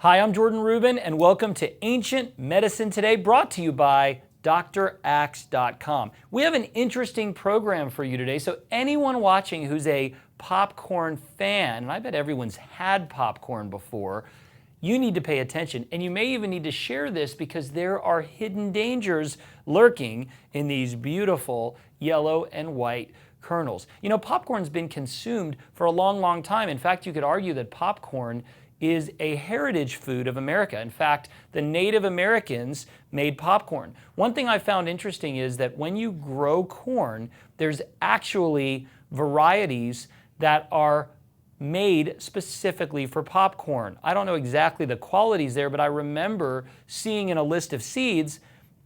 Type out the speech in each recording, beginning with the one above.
Hi, I'm Jordan Rubin, and welcome to Ancient Medicine Today, brought to you by drax.com. We have an interesting program for you today, so anyone watching who's a popcorn fan, and I bet everyone's had popcorn before, you need to pay attention, and you may even need to share this because there are hidden dangers lurking in these beautiful yellow and white kernels. You know, popcorn's been consumed for a long, long time. In fact, you could argue that popcorn is a heritage food of America. In fact, the Native Americans made popcorn. One thing I found interesting is that when you grow corn, there's actually varieties that are made specifically for popcorn. I don't know exactly the qualities there, but I remember seeing in a list of seeds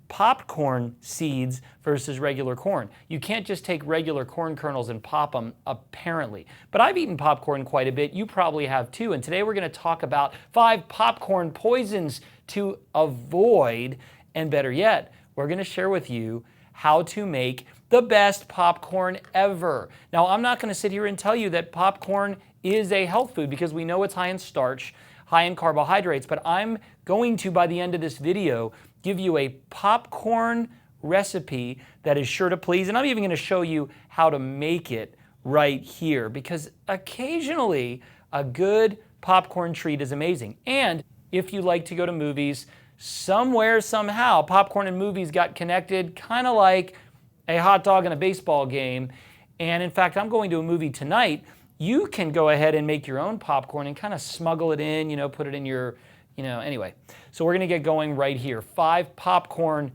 popcorn seeds versus regular corn. You can't just take regular corn kernels and pop them, apparently. But I've eaten popcorn quite a bit. You probably have too. And today we're going to talk about 5 popcorn poisons to avoid. And better yet, we're going to share with you how to make the best popcorn ever. Now, I'm not going to sit here and tell you that popcorn is a health food because we know it's high in starch, high in carbohydrates, but I'm going to, by the end of this video, give you a popcorn recipe that is sure to please, and I'm even going to show you how to make it right here, because occasionally a good popcorn treat is amazing. And if you like to go to movies, somewhere, somehow, popcorn and movies got connected, kind of like a hot dog and a baseball game. And in fact, I'm going to a movie tonight. You can go ahead and make your own popcorn and kind of smuggle it in, you know, put it in your, anyway. So we're going to get going right here. 5 popcorn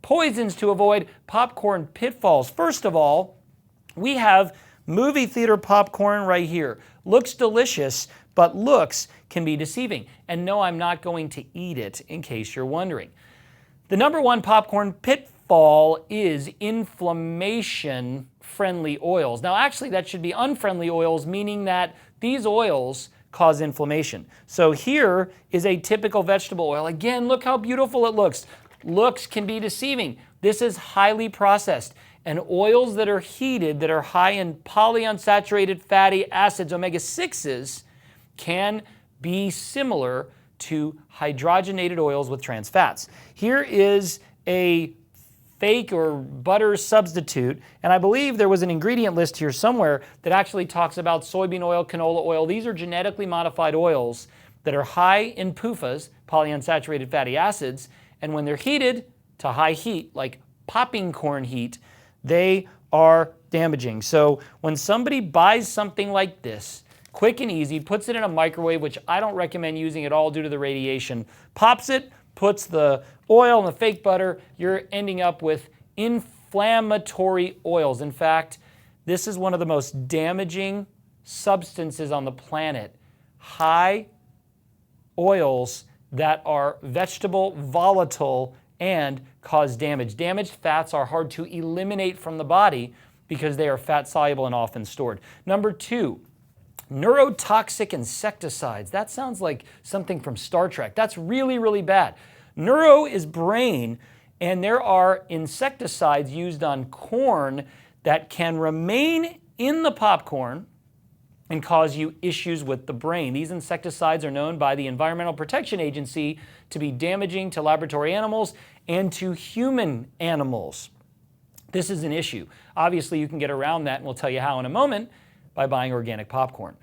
poisons to avoid, popcorn pitfalls. First of all, we have movie theater popcorn right here. Looks delicious, but looks can be deceiving. And no, I'm not going to eat it, in case you're wondering. The number 1 popcorn pitfall is inflammation-friendly oils. Now, actually, that should be unfriendly oils, meaning that these oils cause inflammation. So here is a typical vegetable oil. Again, look how beautiful it looks. Looks can be deceiving. This is highly processed. And oils that are heated, that are high in polyunsaturated fatty acids, omega-6s, can be similar to hydrogenated oils with trans fats. Here is a fake or butter substitute, and I believe there was an ingredient list here somewhere that actually talks about soybean oil, canola oil. These are genetically modified oils that are high in PUFAs, polyunsaturated fatty acids, and when they're heated to high heat, like popping corn heat, they are damaging. So when somebody buys something like this, quick and easy, puts it in a microwave, which I don't recommend using at all due to the radiation, pops it, puts the oil and the fake butter, you're ending up with inflammatory oils. In fact, this is one of the most damaging substances on the planet. High oils that are vegetable, volatile, and cause damage. Damaged fats are hard to eliminate from the body because they are fat soluble and often stored. Number 2, neurotoxic insecticides. That sounds like something from Star Trek. That's really, really bad. Neuro is brain, and there are insecticides used on corn that can remain in the popcorn and cause you issues with the brain. These insecticides are known by the Environmental Protection Agency to be damaging to laboratory animals and to human animals. This is an issue. Obviously, you can get around that, and we'll tell you how in a moment, by buying organic popcorn.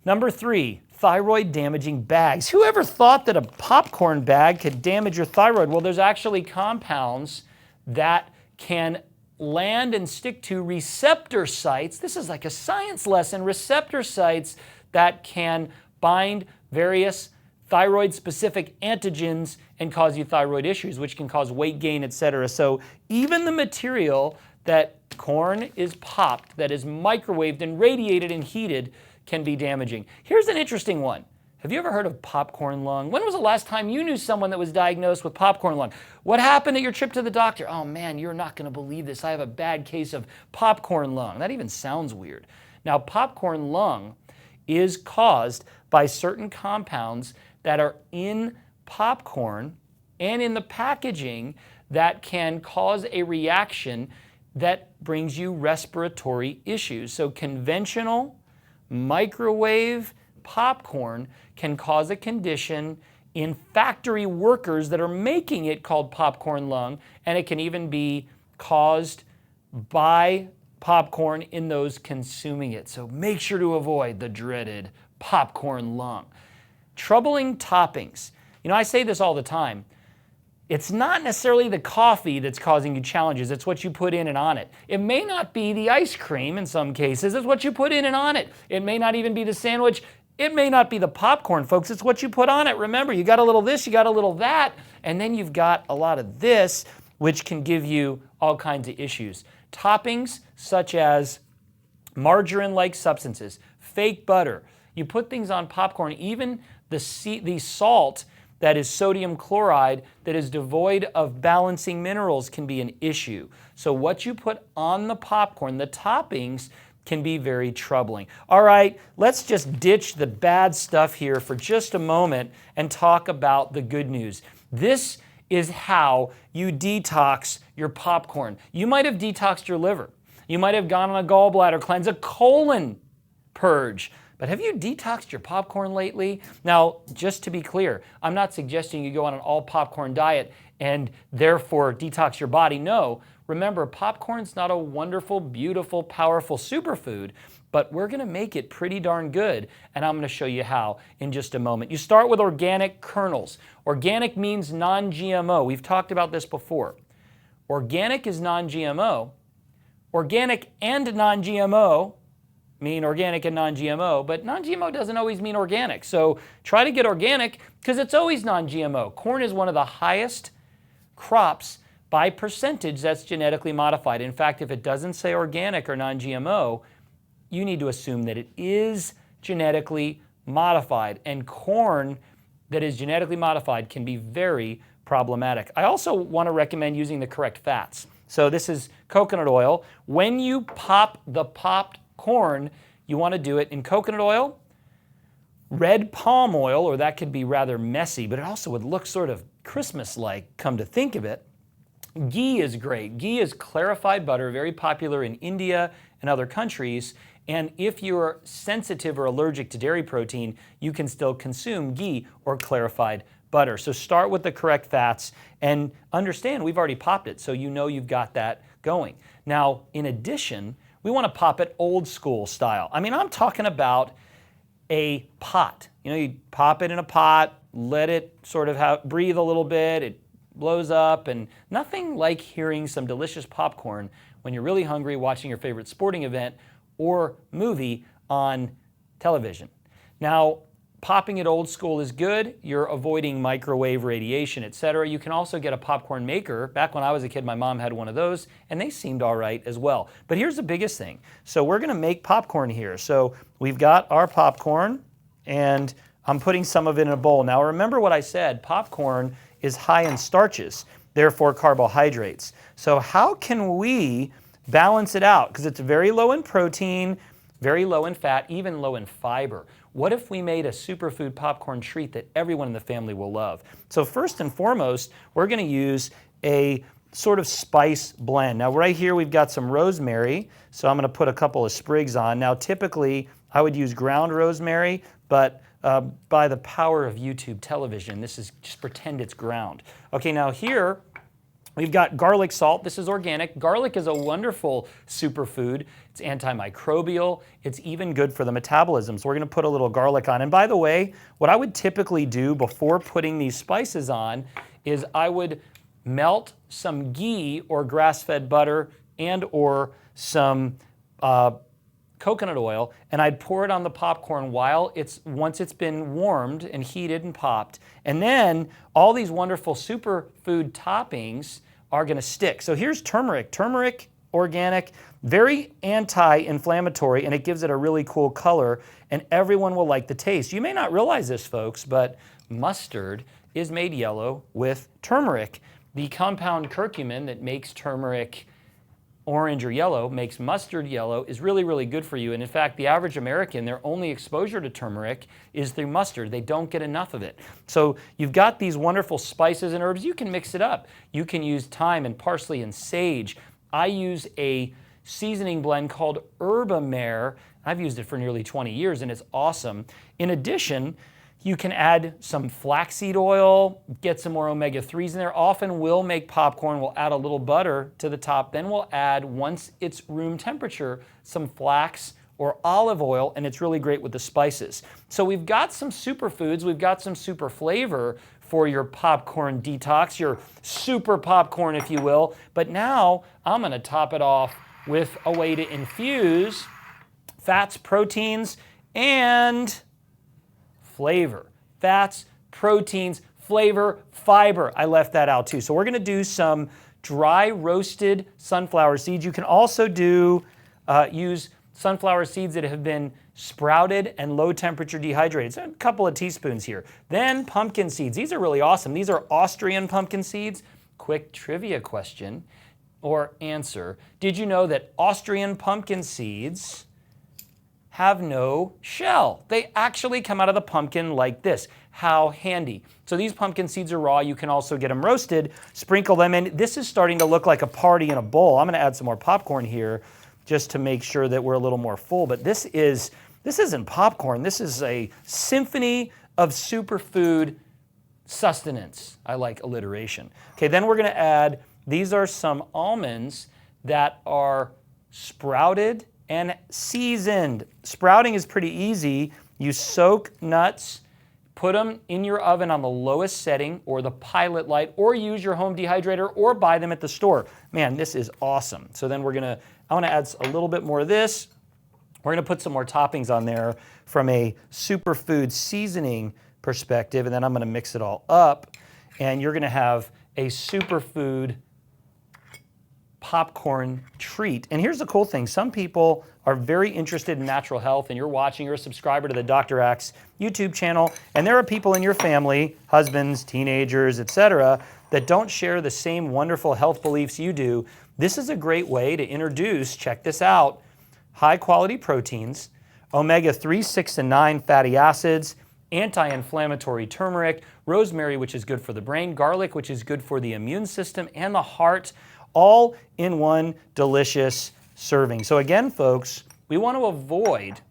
Number 3, thyroid damaging bags. Who ever thought that a popcorn bag could damage your thyroid? Well, there's actually compounds that can land and stick to receptor sites. This is like a science lesson. Receptor sites that can bind various thyroid-specific antigens and cause you thyroid issues, which can cause weight gain, etc. So even the material that corn is popped, that is microwaved and radiated and heated, can be damaging. Here's an interesting one. Have you ever heard of popcorn lung? When was the last time you knew someone that was diagnosed with popcorn lung? What happened at your trip to the doctor? Oh man, you're not going to believe this. I have a bad case of popcorn lung. That even sounds weird. Now, popcorn lung is caused by certain compounds that are in popcorn and in the packaging that can cause a reaction that brings you respiratory issues. So conventional, microwave, popcorn can cause a condition in factory workers that are making it called popcorn lung, and it can even be caused by popcorn in those consuming it. So make sure to avoid the dreaded popcorn lung. Troubling toppings. You know, I say this all the time. It's not necessarily the coffee that's causing you challenges, it's what you put in and on it. It may not be the ice cream in some cases, it's what you put in and on it. It may not even be the sandwich, it may not be the popcorn, folks, it's what you put on it. Remember, you got a little this, you got a little that, and then you've got a lot of this, which can give you all kinds of issues. Toppings such as margarine-like substances, fake butter. You put things on popcorn, even the salt that is sodium chloride that is devoid of balancing minerals can be an issue. So what you put on the popcorn, the toppings, can be very troubling. All right, let's just ditch the bad stuff here for just a moment and talk about the good news. This is how you detox your popcorn. You might have detoxed your liver. You might have gone on a gallbladder cleanse, a colon purge. But have you detoxed your popcorn lately? Now, just to be clear, I'm not suggesting you go on an all popcorn diet and therefore detox your body. No, remember, popcorn's not a wonderful, beautiful, powerful superfood, but we're gonna make it pretty darn good, and I'm gonna show you how in just a moment. You start with organic kernels. Organic means non-GMO. We've talked about this before. Organic is non-GMO. Organic and non-GMO mean organic and non-GMO, but non-GMO doesn't always mean organic. So try to get organic because it's always non-GMO. Corn is one of the highest crops by percentage that's genetically modified. In fact, if it doesn't say organic or non-GMO, you need to assume that it is genetically modified. And corn that is genetically modified can be very problematic. I also want to recommend using the correct fats. So this is coconut oil. When you pop the popped corn, you want to do it in coconut oil, red palm oil, or that could be rather messy, but it also would look sort of Christmas-like, come to think of it. Ghee is great. Ghee is clarified butter, very popular in India and other countries. And if you're sensitive or allergic to dairy protein, you can still consume ghee or clarified butter. So start with the correct fats and understand we've already popped it, so you know you've got that going. Now, in addition, we want to pop it old school style. I mean, I'm talking about a pot. You know, you pop it in a pot, let it sort of breathe a little bit, it blows up, and nothing like hearing some delicious popcorn when you're really hungry watching your favorite sporting event or movie on television. Now, popping it old school is good. You're avoiding microwave radiation, etc. You can also get a popcorn maker. Back when I was a kid, my mom had one of those, and they seemed all right as well. But here's the biggest thing. So we're going to make popcorn here. So we've got our popcorn, and I'm putting some of it in a bowl. Now remember what I said, popcorn is high in starches, therefore carbohydrates. So how can we balance it out? Because it's very low in protein, very low in fat, even low in fiber. What if we made a superfood popcorn treat that everyone in the family will love? So first and foremost, we're going to use a sort of spice blend. Now right here we've got some rosemary, so I'm going to put a couple of sprigs on. Now typically I would use ground rosemary, but by the power of YouTube television, this is just pretend it's ground. Okay, now here we've got garlic salt. This is organic. Garlic is a wonderful superfood. It's antimicrobial. It's even good for the metabolism. So we're going to put a little garlic on. And by the way, what I would typically do before putting these spices on is I would melt some ghee or grass-fed butter and or some coconut oil, and I'd pour it on the popcorn once it's been warmed and heated and popped. And then all these wonderful superfood toppings are going to stick. So here's turmeric. Turmeric, organic, very anti-inflammatory, and it gives it a really cool color, and everyone will like the taste. You may not realize this, folks, but mustard is made yellow with turmeric. The compound curcumin that makes turmeric orange or yellow, makes mustard yellow, is really, really good for you. And in fact, the average American, their only exposure to turmeric is through mustard. They don't get enough of it. So you've got these wonderful spices and herbs. You can mix it up. You can use thyme and parsley and sage. I use a seasoning blend called Herbamare. I've used it for nearly 20 years and it's awesome. In addition, you can add some flaxseed oil, get some more omega-3s in there. Often we'll make popcorn, we'll add a little butter to the top, then we'll add, once it's room temperature, some flax or olive oil, and it's really great with the spices. So we've got some superfoods, we've got some super flavor for your popcorn detox, your super popcorn, if you will. But now I'm gonna top it off with a way to infuse fats, proteins, and flavor. Fats, proteins, flavor, fiber. I left that out too. So we're gonna do some dry roasted sunflower seeds. You can also use sunflower seeds that have been sprouted and low temperature dehydrated. So a couple of teaspoons here. Then pumpkin seeds. These are really awesome. These are Austrian pumpkin seeds. Quick trivia question or answer. Did you know that Austrian pumpkin seeds have no shell? They actually come out of the pumpkin like this. How handy. So these pumpkin seeds are raw. You can also get them roasted, sprinkle them in. This is starting to look like a party in a bowl. I'm gonna add some more popcorn here just to make sure that we're a little more full. But this isn't popcorn. This is a symphony of superfood sustenance. I like alliteration. Okay, then we're gonna add, these are some almonds that are sprouted and seasoned. Sprouting is pretty easy. You soak nuts, put them in your oven on the lowest setting or the pilot light, or use your home dehydrator or buy them at the store. Man, this is awesome. So then I wanna add a little bit more of this. We're gonna put some more toppings on there from a superfood seasoning perspective, and then I'm gonna mix it all up, and you're gonna have a superfood popcorn treat. And here's the cool thing. Some people are very interested in natural health, and you're watching, you're a subscriber to the Dr. Axe YouTube channel, and there are people in your family, husbands, teenagers, etc., that don't share the same wonderful health beliefs you do. This is a great way to introduce, check this out, high quality proteins, omega-3, 6, and 9 fatty acids, anti-inflammatory turmeric, rosemary, which is good for the brain, garlic, which is good for the immune system and the heart, all in one delicious serving. So again, folks, we want to avoid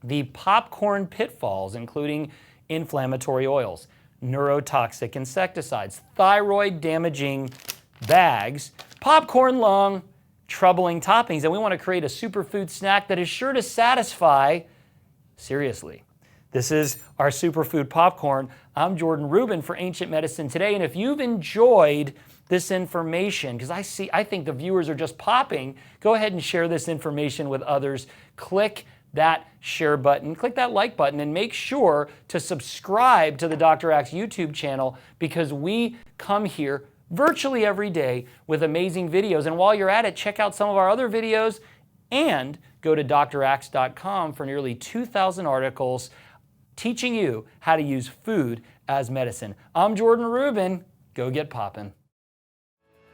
the popcorn pitfalls, including inflammatory oils, neurotoxic insecticides, thyroid damaging bags, popcorn lung, troubling toppings, and we want to create a superfood snack that is sure to satisfy. Seriously. This is our superfood popcorn. I'm Jordan Rubin for Ancient Medicine Today, and if you've enjoyed this information, because I think the viewers are just popping, go ahead and share this information with others. Click that share button, click that like button, and make sure to subscribe to the Dr. Axe YouTube channel, because we come here virtually every day with amazing videos. And while you're at it, check out some of our other videos and go to draxe.com for nearly 2,000 articles teaching you how to use food as medicine. I'm Jordan Rubin. Go get poppin'.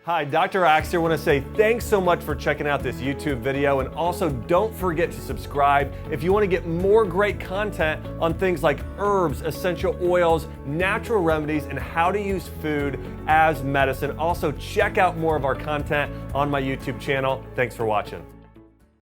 Hi, Dr. Axe here. I want to say thanks so much for checking out this YouTube video, and also don't forget to subscribe if you want to get more great content on things like herbs, essential oils, natural remedies, and how to use food as medicine. Also, check out more of our content on my YouTube channel. Thanks for watching.